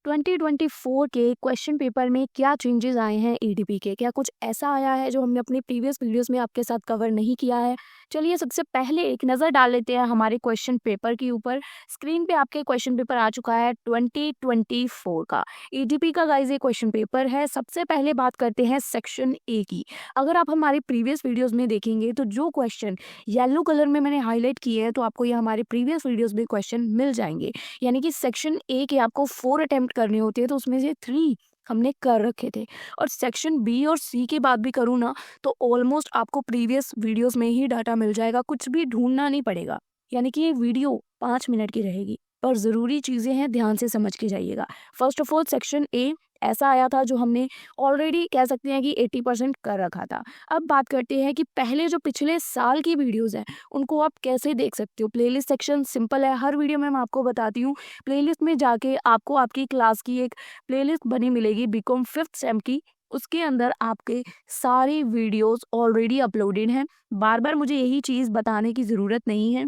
2024 के question paper में क्या चेंजेस आए हैं ईडीपी के? क्या कुछ ऐसा आया है जो हमने अपनी प्रीवियस वीडियोस में आपके साथ कवर नहीं किया है? चलिए सबसे पहले एक नज़र डाल लेते हैं हमारे क्वेश्चन पेपर के ऊपर। स्क्रीन पे आपके क्वेश्चन पेपर आ चुका है 2024 का। ईडीपी का गाइस ये क्वेश्चन पेपर है। सबसे पहले बात करते हैं सेक्शन ए की। अगर आप हमारी प्रीवियस वीडियोस में देखेंगे तो जो क्वेश्चन येलो कलर में मैंने हाईलाइट किए हैं तो आपको ये हमारे प्रीवियस वीडियोस में क्वेश्चन मिल जाएंगे। यानी कि सेक्शन ए के आपको 4 अटेम्प्ट करने होते हैं तो उसमें से 3 हमने कर रखे थे। और सेक्शन बी और सी की बात भी करूँ ना तो ऑलमोस्ट आपको प्रीवियस वीडियोस में ही डाटा मिल जाएगा, कुछ भी ढूंढना नहीं पड़ेगा। यानी कि ये वीडियो 5 मिनट की रहेगी पर ज़रूरी चीज़ें हैं, ध्यान से समझ के जाइएगा। First of all section A ऐसा आया था जो हमने ऑलरेडी कह सकते हैं कि 80% कर रखा था। अब बात करते हैं कि पहले जो पिछले साल की वीडियोस हैं उनको आप कैसे देख सकते हो। प्लेलिस्ट सेक्शन सिंपल है, हर वीडियो में मैं आपको बताती हूँ। प्लेलिस्ट में जाके आपको आपकी क्लास की एक प्लेलिस्ट बनी मिलेगी बीकॉम 5th सेम की। उसके अंदर आपके सारी वीडियोस ऑलरेडी अपलोडेड हैं। बार बार मुझे यही चीज़ बताने की ज़रूरत नहीं है।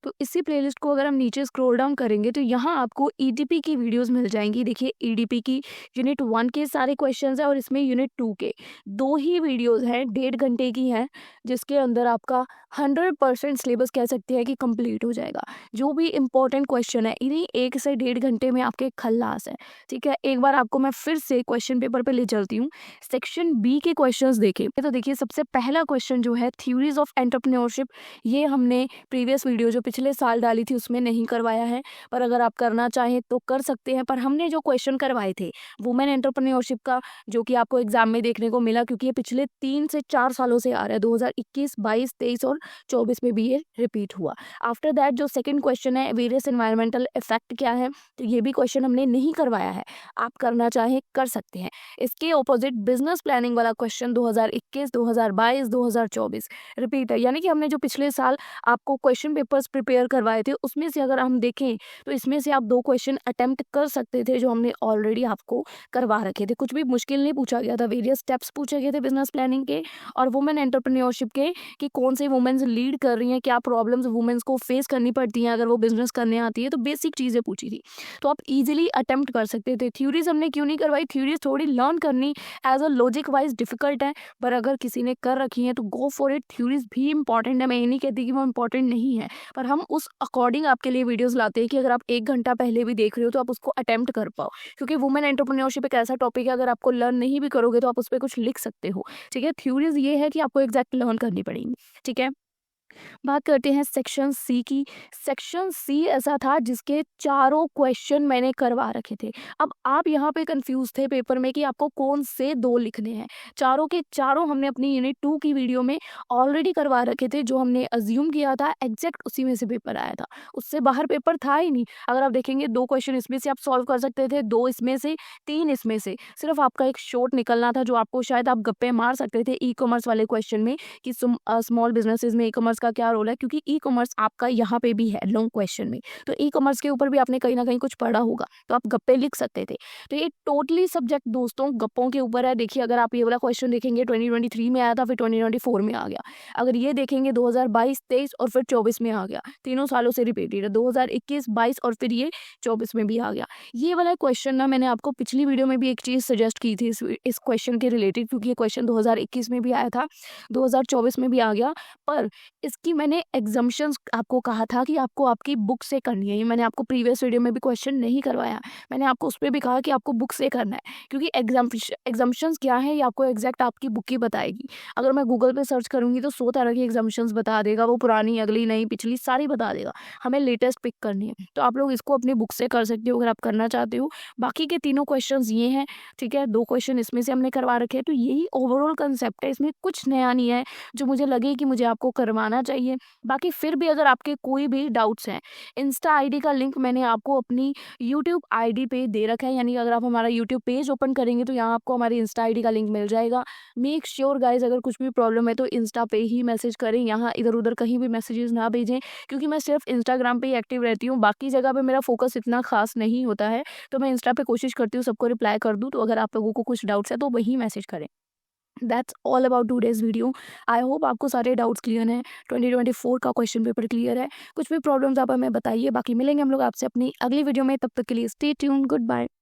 तो इसी प्लेलिस्ट को अगर हम नीचे स्क्रॉल डाउन करेंगे तो यहाँ आपको ईडीपी की वीडियोस मिल जाएंगी। देखिए ईडीपी की यूनिट 1 के सारे क्वेश्चंस हैं और इसमें यूनिट 2 के 2 ही वीडियोस हैं, 1.5 घंटे की हैं, जिसके अंदर आपका 100% सिलेबस कह सकते हैं कि कंप्लीट हो जाएगा। जो भी इंपॉर्टेंट क्वेश्चन है इन्हीं 1 से 1.5 घंटे में आपके खल्लास है। ठीक है, एक बार आपको मैं फिर से क्वेश्चन पेपर पे ले चलती हूँ। सेक्शन बी के क्वेश्चंस देखें तो देखिए सबसे पहला क्वेश्चन जो है थ्योरीज ऑफ एंटरप्रेन्योरशिप, ये हमने प्रीवियस वीडियो जो पिछले साल डाली थी उसमें नहीं करवाया है, पर अगर आप करना चाहें तो कर सकते हैं। पर हमने जो क्वेश्चन करवाए थे वुमेन एंटरप्रेन्योरशिप का, जो कि आपको एग्जाम में देखने को मिला क्योंकि ये पिछले 3 से 4 सालों से आ रहा है, 2021, 22, 23 और 24 में भी ये रिपीट हुआ। आफ्टर दैट जो सेकंड क्वेश्चन है वेरियस एनवायरमेंटल इफेक्ट क्या है, तो ये भी क्वेश्चन हमने नहीं करवाया है, आप करना चाहें कर सकते हैं। इसके ऑपोजिट बिजनेस प्लानिंग वाला क्वेश्चन 2021, 2022, 2024 रिपीट है। यानी कि हमने जो पिछले साल आपको क्वेश्चन पेपर्स प्रिपेयर करवाए थे उसमें से अगर हम देखें तो इसमें से आप 2 क्वेश्चन अटेम्प्ट कर सकते थे जो हमने ऑलरेडी आपको करवा रखे थे। कुछ भी मुश्किल नहीं पूछा गया था, वेरियस स्टेप्स पूछे गए थे बिजनेस प्लानिंग के और वुमेन एंटरप्रेन्योरशिप के कि कौन से वुमेन्स लीड कर रही हैं, क्या प्रॉब्लम्स वुमेन्स को फेस करनी पड़ती हैं अगर वो बिजनेस करने आती है, तो बेसिक चीज़ें पूछी थी। तो आप इजीली अटेम्प्ट कर सकते थे। थ्योरीज हमने क्यों नहीं करवाई, थ्योरीज थोड़ी लर्न करनी as a logic wise difficult है, पर अगर किसी ने कर रखी है तो गो फॉर इट। थ्योरीज भी इंपॉर्टेंट है, मैं ये नहीं कहती कि वो इंपॉर्टेंट नहीं है, पर हम उस अकॉर्डिंग आपके लिए वीडियोस लाते हैं कि अगर आप 1 घंटा पहले भी देख रहे हो तो आप उसको अटेम्प्ट कर पाओ। क्योंकि वुमेन एंटरप्रेन्योरशिप एक ऐसा टॉपिक है, अगर आपको लर्न नहीं भी करोगे तो आप उस पर कुछ लिख सकते हो। ठीक है, थ्योरीज ये है कि आपको एग्जैक्ट लर्न करनी पड़ेगी। ठीक है, बात करते हैं सेक्शन सी की। सेक्शन सी ऐसा था जिसके चारों क्वेश्चन मैंने करवा रखे थे। अब आप यहाँ पे कंफ्यूज थे पेपर में कि आपको कौन से 2 लिखने हैं। चारों के चारों हमने अपनी यूनिट 2 की वीडियो में ऑलरेडी करवा रखे थे। जो हमने अज्यूम किया था एग्जैक्ट उसी में से पेपर आया था, उससे बाहर पेपर था ही नहीं। अगर आप देखेंगे 2 क्वेश्चन इसमें से आप सॉल्व कर सकते थे, 2 इसमें से, 3 इसमें से। सिर्फ आपका एक शॉर्ट निकलना था जो आपको शायद आप गप्पे मार सकते थे ई कॉमर्स वाले क्वेश्चन में कि स्मॉल बिजनेसेस में ई कॉमर्स का क्या रोल है, क्योंकि ई कॉमर्स आपका यहाँ पे भी है लॉन्ग क्वेश्चन में। तो ई कॉमर्स के ऊपर भी आपने कहीं ना कहीं कुछ पढ़ा होगा, तो आप गप्पे लिख सकते थे। तो ये टोटली सब्जेक्ट दोस्तों गप्पों के ऊपर है। देखिए अगर आप ये वाला क्वेश्चन देखेंगे 2023 में आया था, फिर 2024 में आ गया। अगर ये देखेंगे 2022, 23 और फिर 24 में आ गया, तीनों सालों से रिपीटेड है। 2021, 22 और फिर ये 24 में भी आ गया। ये वाला क्वेश्चन ना मैंने आपको पिछली वीडियो में भी एक चीज़ सजेस्ट की थी इस क्वेश्चन के रिलेटेड, क्योंकि ये क्वेश्चन 2021 में भी आया था, 2024 में भी आ गया। पर इसकी मैंने एग्जम्पशंस आपको कहा था कि आपको आपकी बुक से करनी है। ये मैंने आपको प्रीवियस वीडियो में भी क्वेश्चन नहीं करवाया, मैंने आपको उस पर भी कहा कि आपको बुक से करना है, क्योंकि एग्जम्पशंस क्या है ये आपको एग्जैक्ट आपकी बुक ही बताएगी। अगर मैं गूगल पे सर्च करूंगी तो 100 तरह की एग्जम्पशंस बता देगा, वो पुरानी, अगली, नई, पिछली सारी बता देगा। हमें लेटेस्ट पिक करनी है, तो आप लोग इसको अपनी बुक से कर सकते हो अगर आप करना चाहते हो। बाकी के तीनों क्वेश्चन ये हैं। ठीक है, 2 क्वेश्चन इसमें से हमने करवा रखे हैं। तो यही ओवरऑल कंसेप्ट है, इसमें कुछ नया नहीं है जो मुझे लगे कि मुझे आपको करवाना चाहिए। बाकी फिर भी अगर आपके कोई भी डाउट्स हैं, इंस्टा आईडी का लिंक मैंने आपको अपनी यूट्यूब आईडी पे दे रखा है। यानी अगर आप हमारा यूट्यूब पेज ओपन करेंगे तो यहाँ आपको हमारी इंस्टा आईडी का लिंक मिल जाएगा। मेक श्योर गाइज अगर कुछ भी प्रॉब्लम है तो इंस्टा पे ही मैसेज करें, यहाँ इधर उधर कहीं भी मैसेजेस ना भेजें, क्योंकि मैं सिर्फ इंस्टाग्राम पे ही एक्टिव रहती हूँ। बाकी जगह पे मेरा फोकस इतना खास नहीं होता है, तो मैं इंस्टा पे कोशिश करती हूँ सबको रिप्लाई कर दूँ। तो अगर आप लोगों को कुछ डाउट्स है तो वही मैसेज करें। That's all about today's video. I hope आपको सारे डाउट्स क्लियर हैं, 2024 का क्वेश्चन पेपर क्लियर है। कुछ भी प्रॉब्लम्स आप हमें बताइए, बाकी मिलेंगे हम लोग आपसे अपनी अगली वीडियो में। तब तक के लिए स्टे ट्यून, गुड बाय।